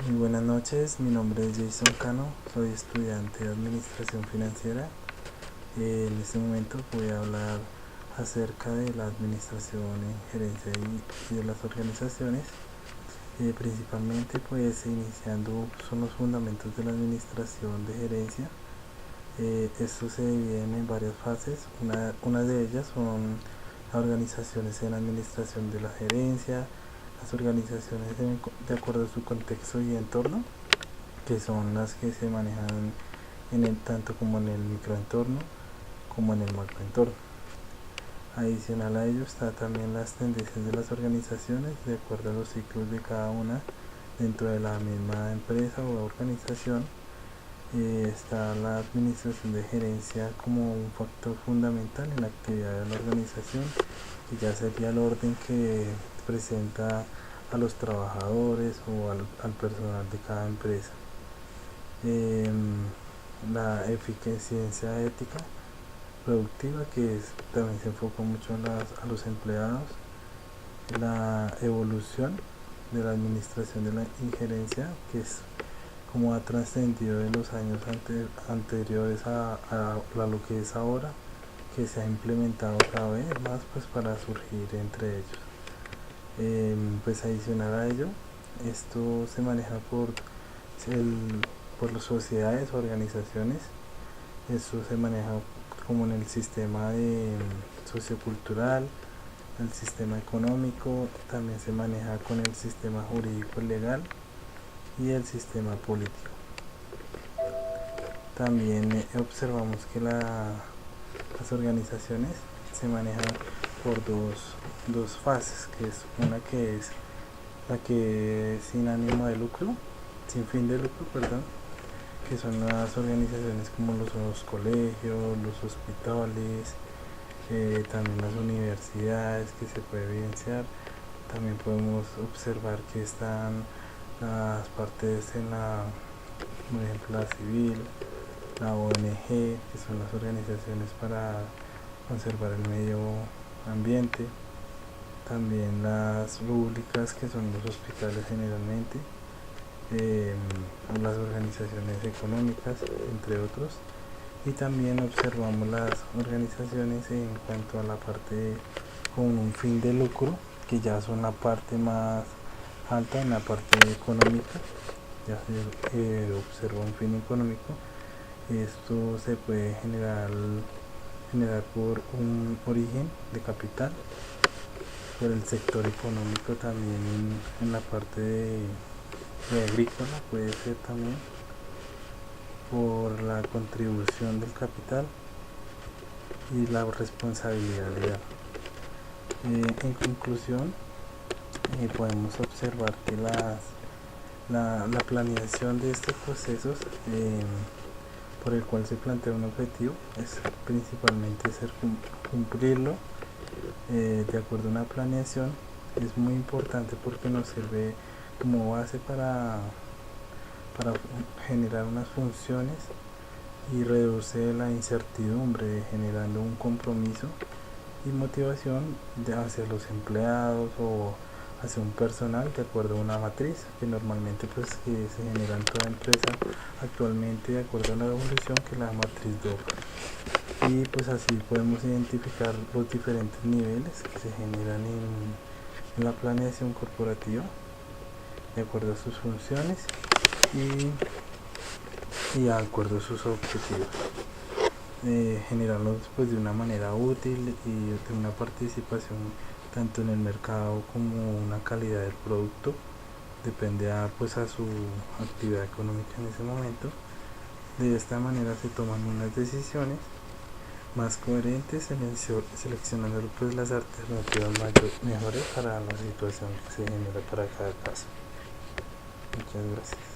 Muy buenas noches, mi nombre es Jason Cano, soy estudiante de Administración Financiera. En este momento voy a hablar acerca de la administración en gerencia y de las organizaciones. Principalmente pues iniciando son los fundamentos de la administración de gerencia. Estos se dividen en varias fases. Una de ellas son las organizaciones en administración de la gerencia, las organizaciones de acuerdo a su contexto y entorno, que son las que se manejan tanto como en el microentorno como en el macroentorno. Adicional a ello está también las tendencias de las organizaciones de acuerdo a los ciclos de cada una dentro de la misma empresa o organización. Está la administración de gerencia como un factor fundamental en la actividad de la organización, que ya sería el orden que presenta a los trabajadores o al personal de cada empresa. La eficiencia ética productiva, que también se enfoca mucho a los empleados. La evolución de la administración de la injerencia, que es como ha trascendido de los años anteriores a lo que es ahora, que se ha implementado cada vez más pues para surgir entre ellos. Pues adicional a ello, esto se maneja por las sociedades o organizaciones. Esto se maneja como en el sistema sociocultural, el sistema económico, también se maneja con el sistema jurídico legal y el sistema político. También observamos que las organizaciones se manejan por dos fases, que es una que es la que es sin ánimo de lucro, sin fin de lucro, perdón, que son las organizaciones como los colegios, los hospitales, también las universidades, que se puede evidenciar. También podemos observar que están las partes por ejemplo, la civil, la ONG, que son las organizaciones para conservar el medio ambiente. También las públicas, que son los hospitales generalmente, las organizaciones económicas, entre otros. Y también observamos las organizaciones en cuanto a la parte con un fin de lucro, que ya son la parte más alta en la parte económica. Ya se observa un fin económico. Esto se puede generar por un origen de capital, por el sector económico también en la parte de agrícola, puede ser también por la contribución del capital y la responsabilidad legal. En conclusión, podemos observar que la planeación de estos procesos, por el cual se plantea un objetivo, es principalmente cumplirlo de acuerdo a una planeación. Es muy importante porque nos sirve como base para generar unas funciones y reduce la incertidumbre, generando un compromiso y motivación hacia los empleados o hacia un personal de acuerdo a una matriz que normalmente pues que se genera en toda empresa actualmente de acuerdo a la evolución, que es la matriz Docker. Y pues así podemos identificar los diferentes niveles que se generan en la planeación corporativa de acuerdo a sus funciones y de acuerdo a sus objetivos. Generarlos pues de una manera útil y de una participación tanto en el mercado como una calidad del producto, depende a su actividad económica en ese momento. De esta manera se toman unas decisiones más coherentes, seleccionando pues las alternativas mejores para la situación que se genera para cada caso. Muchas gracias.